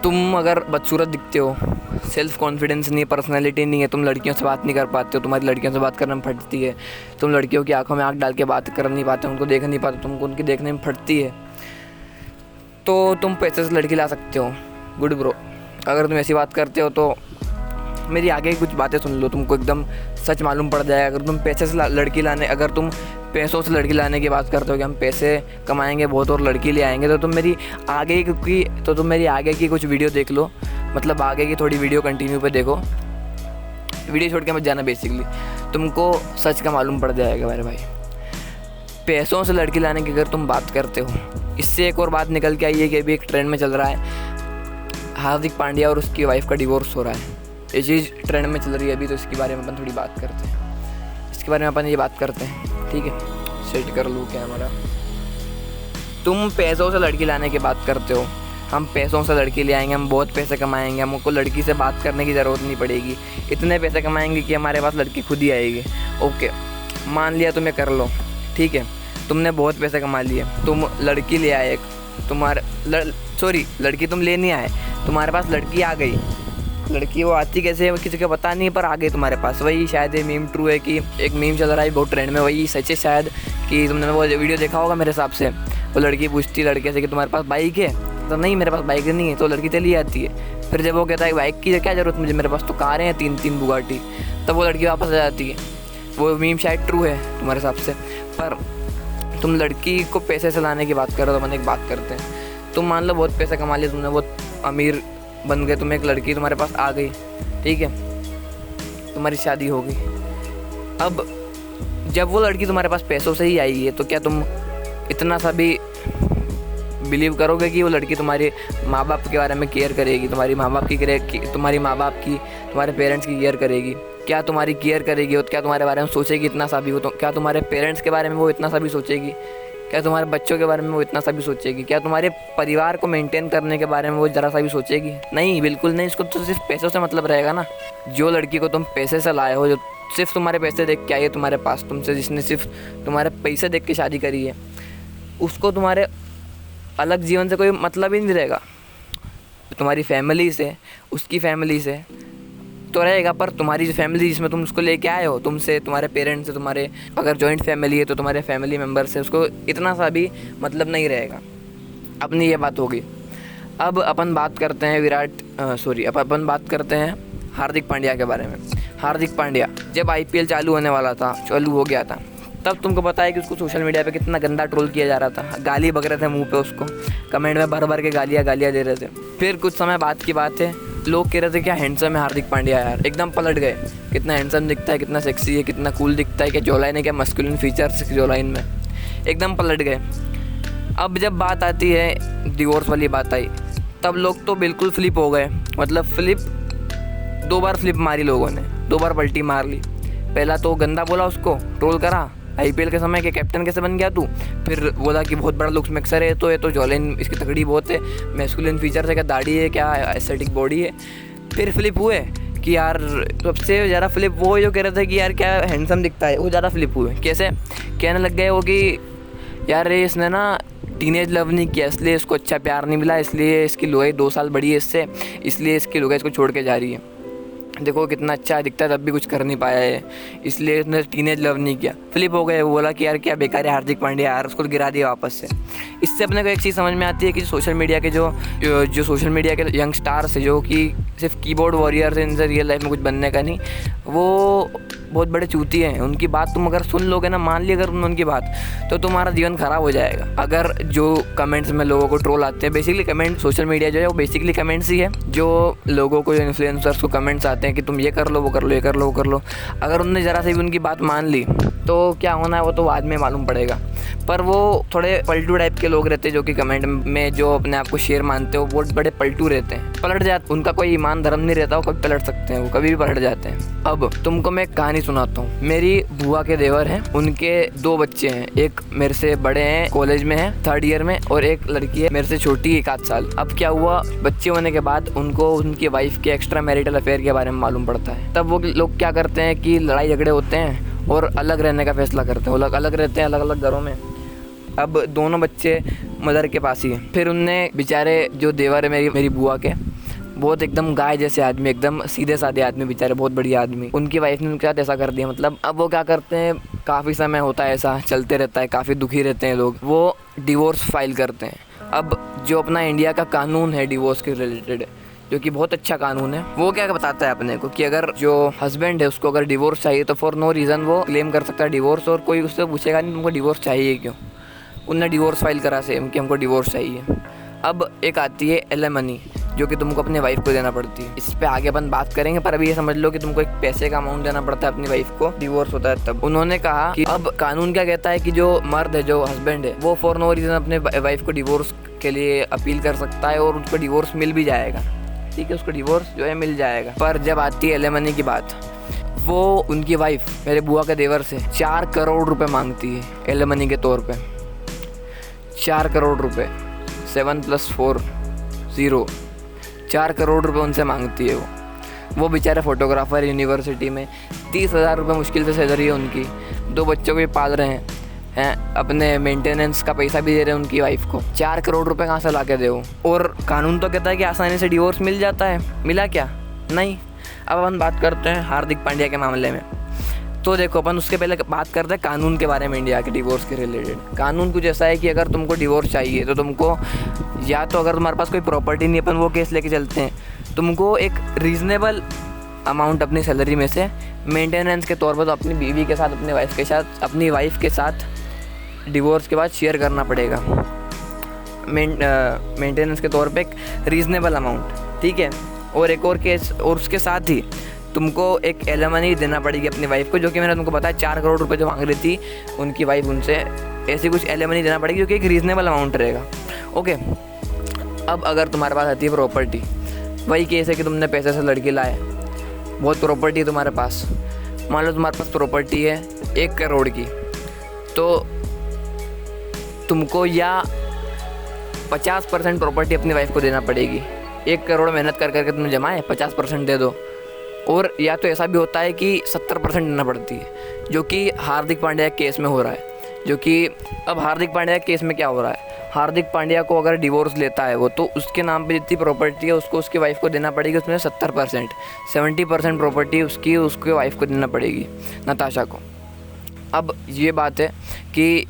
तुम अगर बदसूरत दिखते हो, सेल्फ़ कॉन्फिडेंस नहीं है, पर्सनैलिटी नहीं है, तुम लड़कियों से बात नहीं कर पाते हो, तुम्हारी लड़कियों से बात करने में फटती है, तुम लड़कियों की आंखों में आंख डाल के बात कर नहीं पाते, उनको देख नहीं पाते, तुमको उनकी देखने में फटती है, तो तुम पैसे से लड़की ला सकते हो। Good bro. अगर तुम ऐसी बात करते हो तो मेरी आगे की कुछ बातें सुन लो, तुमको एकदम सच मालूम पड़ जाएगा। अगर तुम पैसे से लड़की लाने अगर तुम पैसों से लड़की लाने की बात करते हो कि हम पैसे कमाएंगे बहुत और लड़की ले आएंगे, तो तुम मेरी आगे की कुछ वीडियो देख लो, मतलब आगे की थोड़ी वीडियो कंटिन्यू पे देखो, वीडियो छोड़ के मत जाना। बेसिकली तुमको सच का मालूम पड़ जाएगा मेरे भाई। पैसों से लड़की लाने की अगर तुम बात करते हो, इससे एक और बात निकल के आई है कि अभी एक ट्रेंड में चल रहा है, हार्दिक पांड्या और उसकी वाइफ का डिवोर्स हो रहा है। ये चीज़ ट्रेंड में चल रही है अभी, तो इसके बारे में अपन थोड़ी बात करते हैं। इसके बारे में अपन ये बात करते हैं, ठीक है? सेट कर लूँ क्या हमारा। तुम पैसों से लड़की लाने की बात करते हो, हम पैसों से लड़की ले आएंगे, हम बहुत पैसे कमाएंगे, हमको लड़की से बात करने की ज़रूरत नहीं पड़ेगी, इतने पैसे कमाएंगे कि हमारे पास लड़की खुद ही आएगी। ओके, मान लिया तुम्हें कर लो, ठीक है, तुमने बहुत पैसे कमा लिए, तुम लड़की ले आए, लड़की तुम ले नहीं आए, तुम्हारे पास लड़की आ गई। लड़की वो आती कैसे है किसी को पता नहीं, पर आ गई तुम्हारे पास। वही शायद ये मीम ट्रू है कि एक मीम चल रहा है बहुत ट्रेंड में, वही सच है शायद, कि तुमने वो वीडियो देखा होगा मेरे हिसाब से। वो लड़की पूछती लड़के से कि तुम्हारे पास बाइक है, तो नहीं मेरे पास बाइक नहीं है, तो लड़की चली आती है। फिर जब वो कहता है बाइक की क्या ज़रूरत मुझे, मेरे पास तो कारें हैं 3-3 बुगाटी, तब वो लड़की वापस आ जाती है। वो मीम शायद ट्रू है तुम्हारे हिसाब से, पर तुम लड़की को पैसे से लाने की बात करो तो अपन एक बात करते हैं। तुम मान लो बहुत पैसे कमा लिए, तुमने बहुत अमीर बन गए, तुम्हें एक लड़की तुम्हारे पास आ गई, ठीक है, तुम्हारी शादी हो गई। अब जब वो लड़की तुम्हारे पास पैसों से ही आई है, तो क्या तुम इतना सा भी बिलीव करोगे कि वो लड़की तुम्हारे माँ बाप के बारे में केयर करेगी, तुम्हारे माँ बाप की तुम्हारे पेरेंट्स की केयर करेगी? क्या तुम्हारी केयर करेगी और क्या तुम्हारे बारे में सोचेगी इतना सा भी? वो तो क्या तुम्हारे पेरेंट्स के बारे में वो इतना सा भी सोचेगी? क्या तुम्हारे बच्चों के बारे में वो इतना सा भी सोचेगी? क्या तुम्हारे परिवार को मेंटेन करने के बारे में वो ज़रा सा भी सोचेगी? नहीं, बिल्कुल नहीं। इसको तो सिर्फ पैसों से मतलब रहेगा ना। जो लड़की को तुम पैसे से लाए हो, जो सिर्फ तुम्हारे पैसे देख के आई है तुम्हारे पास, तुमसे जिसने सिर्फ तुम्हारे पैसे देख के शादी करी है, उसको तुम्हारे अलग जीवन से कोई मतलब ही नहीं रहेगा। तुम्हारी फैमिली से, उसकी फैमिली से तो रहेगा, पर तुम्हारी जो फैमिली जिसमें तुम उसको लेके आए हो, तुमसे, तुम्हारे पेरेंट्स से, तुम्हारे अगर जॉइंट फैमिली है तो तुम्हारे फैमिली मेम्बर से उसको इतना सा भी मतलब नहीं रहेगा। अपनी ये बात होगी। अब अपन बात करते हैं अपन बात करते हैं हार्दिक पांड्या के बारे में। हार्दिक पांड्या जब IPL चालू हो गया था, तब तुमको पता है कि उसको सोशल मीडिया पे कितना गंदा ट्रोल किया जा रहा था, गाली बक रहे थे मुंह पे उसको, कमेंट में भर भर के गालियाँ दे रहे थे। फिर कुछ समय बाद की बात है, लोग कह रहे थे क्या हैंडसम है हार्दिक पांड्या, यार एकदम पलट गए, कितना हैंडसम दिखता है, कितना सेक्सी है, कितना कूल दिखता है, क्या जॉलाइन है, क्या मस्कुलिन फीचर्स जॉलाइन में, एकदम पलट गए। अब जब बात आती है डिवोर्स वाली बात आई, तब लोग तो बिल्कुल फ्लिप हो गए। मतलब 2 बार फ्लिप मारी लोगों ने, 2 बार पलटी मार ली। पहला तो गंदा बोला, उसको ट्रोल करा IPL के समय के कैप्टन कैसे बन गया तू, फिर बोला कि बहुत बड़ा लुक्स मिक्सर है, तो ये तो जॉलिन इसकी तगड़ी बहुत है, मैस्कुलिन फीचर है, क्या दाढ़ी है, क्या एस्थेटिक बॉडी है। फिर फ्लिप हुए कि यार सबसे ज़्यादा फ्लिप वो जो कह रहे थे कि यार क्या हैंडसम दिखता है, वो ज़्यादा फ्लिप हुए। कैसे कहने लग गए वो कि यार इसने ना टीनेज लव नहीं किया, इसलिए इसको अच्छा प्यार नहीं मिला, इसलिए इसकी लोई 2 साल बड़ी है इससे, इसलिए इसकी लोई इसको छोड़ के जा रही है। देखो कितना अच्छा दिखता है, तब भी कुछ कर नहीं पाया है, इसलिए उसने टीनेज लव नहीं किया। फ्लिप हो गए, वो बोला कि यार क्या बेकार है हार्दिक पांड्या, यार उसको गिरा दिया वापस से। इससे अपने को एक चीज़ समझ में आती है कि सोशल मीडिया के जो सोशल मीडिया के यंग स्टार्स है, जो कि सिर्फ कीबोर्ड वॉरियर्स हैं, इनसे रियल लाइफ में कुछ बनने का नहीं, वो बहुत बड़े चूती हैं। उनकी बात तुम अगर सुन लोगे ना, मान ली अगर उनकी बात, तो तुम्हारा जीवन ख़राब हो जाएगा। अगर जो कमेंट्स में लोगों को ट्रोल आते हैं, बेसिकली कमेंट, सोशल मीडिया जो है वो बेसिकली कमेंट्स ही है, जो लोगों को, इन्फ्लुएंसर्स को कमेंट्स आते हैं कि तुम ये कर लो, वो कर लो, ये कर लो, वो कर लो। अगर उनने ज़रा से भी उनकी बात मान ली तो क्या होना है वो तो बाद में मालूम पड़ेगा। पर वो थोड़े पलटू टाइप के लोग रहते हैं, जो कि कमेंट में जो अपने आप को शेर मानते हो, वो बड़े पलटू रहते हैं, पलट जाते, उनका कोई ईमान धर्म नहीं रहता, वो कभी पलट सकते हैं, वो कभी भी पलट जाते हैं। अब तुमको मैं एक कहानी सुनाता हूँ। मेरी बुआ के देवर हैं, उनके 2 बच्चे हैं, एक मेरे से बड़े हैं, कॉलेज में हैं 3rd ईयर में, और एक लड़की है मेरे से छोटी 1 साल। अब क्या हुआ, बच्चे होने के बाद उनको उनकी वाइफ के एक्स्ट्रा मैरिटल अफेयर के बारे में मालूम पड़ता है। तब वो लोग क्या करते हैं कि लड़ाई झगड़े होते हैं और अलग रहने का फैसला करते हैं। वो लोग अलग रहते हैं, अलग अलग घरों में। अब दोनों बच्चे मदर के पास ही हैं। फिर उनने बेचारे जो देवर है मेरी बुआ के, बहुत एकदम गाय जैसे आदमी, एकदम सीधे साधे आदमी, बेचारे बहुत बढ़िया आदमी, उनकी वाइफ ने उनके साथ ऐसा कर दिया। मतलब अब वो क्या करते हैं, काफ़ी समय होता है ऐसा चलते रहता है, काफ़ी दुखी रहते हैं लोग, वो डिवोर्स फाइल करते हैं। अब जो अपना इंडिया का कानून है डिवोर्स के रिलेटेड, जो कि बहुत अच्छा कानून है, वो क्या बताता है अपने को कि अगर जो हस्बैंड है उसको अगर डिवोर्स चाहिए तो फॉर नो रीज़न वो क्लेम कर सकता है डिवोर्स, और कोई उससे पूछेगा नहीं तुमको डिवोर्स चाहिए क्यों। उनने डिवोर्स फाइल करा सेम कि हमको डिवोर्स चाहिए। अब एक आती है एलिमनी, जो कि तुमको अपने वाइफ को देना पड़ती है। इस पे आगे अपन बात करेंगे, पर अभी ये समझ लो कि तुमको एक पैसे का अमाउंट देना पड़ता है अपनी वाइफ को, डिवोर्स होता है तब। उन्होंने कहा कि अब कानून क्या कहता है कि जो मर्द है, जो हस्बैंड है, वो फॉर नो रीज़न अपने वाइफ को डिवोर्स के लिए अपील कर सकता है और उसको डिवोर्स मिल भी जाएगा। ठीक है, उसको डिवोर्स जो है मिल जाएगा। पर जब आती है एलिमनी की बात, वो उनकी वाइफ मेरे बुआ के देवर से 4 करोड़ रुपए मांगती है एलिमनी के तौर पे। 4 करोड़ रुपए, 7 + 4 0, 4 करोड़ रुपए उनसे मांगती है वो बेचारे फोटोग्राफर यूनिवर्सिटी में, 30,000 रुपये मुश्किल से सैलरी है उनकी, 2 बच्चों को भी पाल रहे हैं, अपने मेंटेनेंस का पैसा भी दे रहे हैं उनकी वाइफ को। 4 करोड़ रुपए कहाँ से ला के दे वो? और कानून तो कहता है कि आसानी से डिवोर्स मिल जाता है, मिला क्या? नहीं। अब अपन बात करते हैं हार्दिक पांड्या के मामले में। तो देखो, अपन उसके पहले बात करते हैं कानून के बारे में इंडिया के डिवोर्स के रिलेटेड। कानून कुछ ऐसा है कि अगर तुमको डिवोर्स चाहिए तो तुमको, या तो अगर तुम्हारे पास कोई प्रॉपर्टी नहीं, अपन वो केस लेके चलते हैं, तुमको एक रीज़नेबल अमाउंट अपनी सैलरी में से मेंटेनेंस के तौर पर तो अपनी बीवी के साथ, अपनी वाइफ के साथ डिवोर्स के बाद शेयर करना पड़ेगा मेंटेनेंस के तौर पे, एक रीज़नेबल अमाउंट। ठीक है, और एक और केस, और उसके साथ ही तुमको एक एलिमनी देना पड़ेगी अपनी वाइफ को, जो कि मैंने तुमको बताया 4 करोड़ रुपए जो मांग रही थी उनकी वाइफ, उनसे ऐसी कुछ एलिमनी देना पड़ेगी जो कि एक रीज़नेबल अमाउंट रहेगा। ओके, अब अगर तुम्हारे पास आती है प्रॉपर्टी, वही केस है कि तुमने पैसे से लड़की लाए, बहुत प्रॉपर्टी है तुम्हारे पास। मान लो तुम्हारे पास प्रॉपर्टी है 1 करोड़ की, तो तुमको या 50% प्रॉपर्टी अपनी वाइफ को देना पड़ेगी। 1 करोड़ मेहनत कर करके तुमने जमाए, 50% दे दो। और या तो ऐसा भी होता है कि 70% देना पड़ती है, जो कि हार्दिक पांड्या केस में हो रहा है। जो कि अब हार्दिक पांड्या केस में क्या हो रहा है, हार्दिक पांड्या को अगर डिवोर्स लेता है वो, तो उसके नाम पे जितनी प्रॉपर्टी है उसको उसकी वाइफ को देना पड़ेगी, उसमें 70%, 70% प्रॉपर्टी उसके वाइफ को देना पड़ेगी, नताशा को। अब ये बात है कि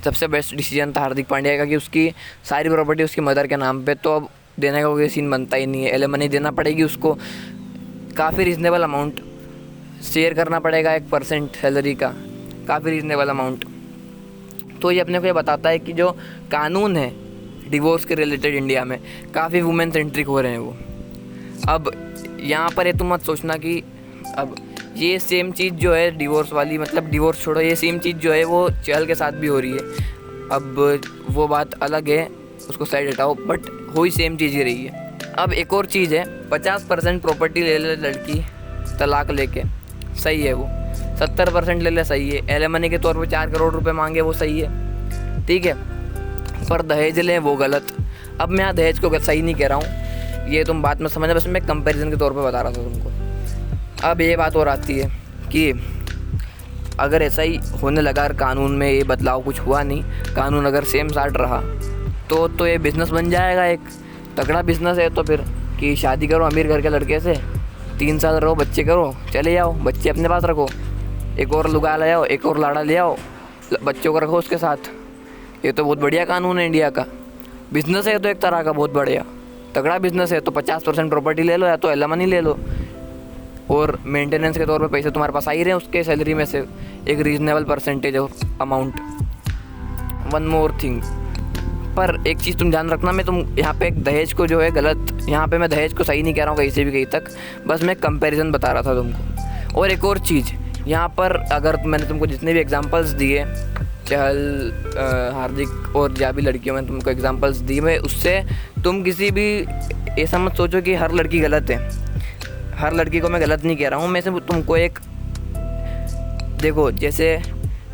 सबसे बेस्ट डिसीजन था हार्दिक पांड्या का कि उसकी सारी प्रॉपर्टी उसकी मदर के नाम पे, तो अब देने का कोई सीन बनता ही नहीं है। एलिमनी देना पड़ेगी उसको, काफ़ी रीज़नेबल अमाउंट, शेयर करना पड़ेगा 1% सैलरी का, काफ़ी रीज़नेबल अमाउंट। तो ये अपने को ये बताता है कि जो कानून है डिवोर्स के रिलेटेड इंडिया में, काफ़ी वुमेन सेंट्रिक हो रहे हैं वो। अब यहाँ पर ये तुम मत सोचना कि अब ये सेम चीज़ जो है डिवोर्स वाली, मतलब डिवोर्स छोड़ो, ये सेम चीज़ जो है वो चहल के साथ भी हो रही है। अब वो बात अलग है, उसको साइड हटाओ, बट हो ही सेम चीज़ ही रही है। अब एक और चीज़ है, 50% प्रॉपर्टी ले ले लड़की तलाक लेके, सही है वो। 70% ले ले, सही है। एलिमनी के तौर पे 4 करोड़ रुपए मांगे, वो सही है, ठीक है। पर दहेज ले, वो गलत। अब मैं यहाँ दहेज को सही नहीं कह रहा हूँ, ये तुम बात में समझना, बस मैं कंपैरिजन के तौर पे बता रहा था तुमको। अब ये बात और आती है कि अगर ऐसा ही होने लगा, कानून में ये बदलाव कुछ हुआ नहीं, कानून अगर सेम साट रहा, तो ये बिज़नेस बन जाएगा, एक तगड़ा बिज़नेस है। तो फिर कि शादी करो अमीर घर के लड़के से, 3 साल रहो, बच्चे करो, चले जाओ, बच्चे अपने पास रखो, एक और लुगा ले आओ, एक और लाड़ा ले आओ, बच्चों को रखो उसके साथ। ये तो बहुत बढ़िया कानून है इंडिया का, बिज़नेस है तो एक तरह का बहुत बढ़िया तगड़ा बिज़नेस है। तो 50% प्रॉपर्टी ले लो, या तो एलिमनी ले लो, और मेंटेनेंस के तौर पे पैसे तुम्हारे पास आ ही रहे हैं उसके सैलरी में से, एक reasonable percentage of amount. One more thing, पर एक चीज़ तुम ध्यान रखना, मैं तुम यहाँ पे एक दहेज को जो है गलत, यहाँ पे मैं दहेज को सही नहीं कह रहा हूँ कहीं से भी कहीं तक, बस मैं कंपैरिजन बता रहा था तुमको। और एक और चीज़ यहाँ पर, अगर मैंने तुमको जितने भी एग्जांपल्स दिए, चहल, हार्दिक और या भी लड़कियों में तुमको एग्जांपल्स दिए, मैं उससे तुम किसी भी ऐसा मत सोचो कि हर लड़की गलत है। हर लड़की को मैं गलत नहीं कह रहा हूँ, मैं सिर्फ तुमको एक, देखो जैसे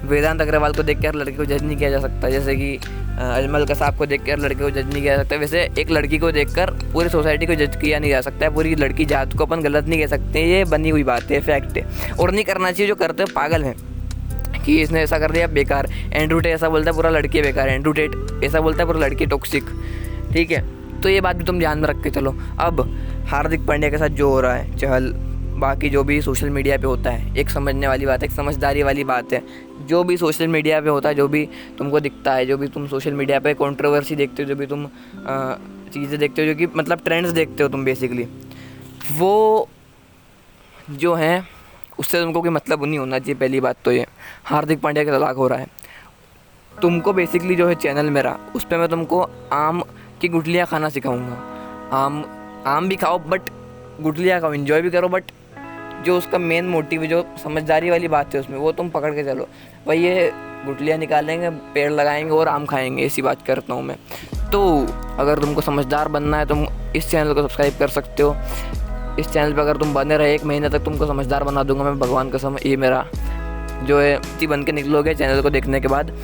वेदांत अग्रवाल को देख के हर लड़की को जज नहीं किया जा सकता, जैसे कि अजमल कसाब को देख कर लड़के को जज नहीं किया जा सकता, वैसे एक लड़की को देखकर पूरी सोसाइटी को जज किया नहीं जा सकता है। पूरी लड़की जात को अपन गलत नहीं कह सकते, ये बनी हुई बात है, फैक्ट है, और नहीं करना चाहिए। जो करते हैं पागल हैं कि इसने ऐसा कर दिया बेकार। एंड्रू टेट ऐसा बोलता है पूरा लड़की बेकार, एंड्रू टेट ऐसा बोलता है पूरा लड़की टॉक्सिक, ठीक है। तो ये बात भी तुम ध्यान में रख के चलो। अब हार्दिक पांड्या के साथ जो हो रहा है, चहल, बाकी जो भी सोशल मीडिया पे होता है, एक समझने वाली बात है, एक समझदारी वाली बात है। जो भी सोशल मीडिया पे होता है, जो भी तुमको दिखता है, जो भी तुम सोशल मीडिया पे कंट्रोवर्सी देखते हो, जो भी तुम चीज़ें देखते हो, जो कि मतलब ट्रेंड्स देखते हो तुम बेसिकली, वो जो हैं उससे तुमको कोई मतलब नहीं होना चाहिए। पहली बात तो ये हार्दिक पांड्या का तलाक हो रहा है, तुमको बेसिकली जो है चैनल मेरा, उस पर मैं तुमको आम की गुठलियाँ खाना सिखाऊंगा। आम भी खाओ, बट गुठलियाँ खाओ, इन्जॉय भी करो, बट जो उसका मेन मोटिव है, जो समझदारी वाली बात है उसमें, वो तुम पकड़ के चलो। भाई ये गुठलियाँ निकालेंगे, पेड़ लगाएंगे और आम खाएंगे, ऐसी बात करता हूँ मैं। तो अगर तुमको समझदार बनना है, तुम इस चैनल को सब्सक्राइब कर सकते हो। इस चैनल पे अगर तुम बने रहे 1 महीने तक, तुमको समझदार बना दूंगा मैं, भगवान कसम। ये मेरा जो है इसी बन के निकलोगे चैनल को देखने के बाद,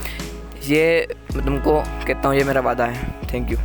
ये मैं तुमको कहता हूँ, ये मेरा वादा है। Thank you.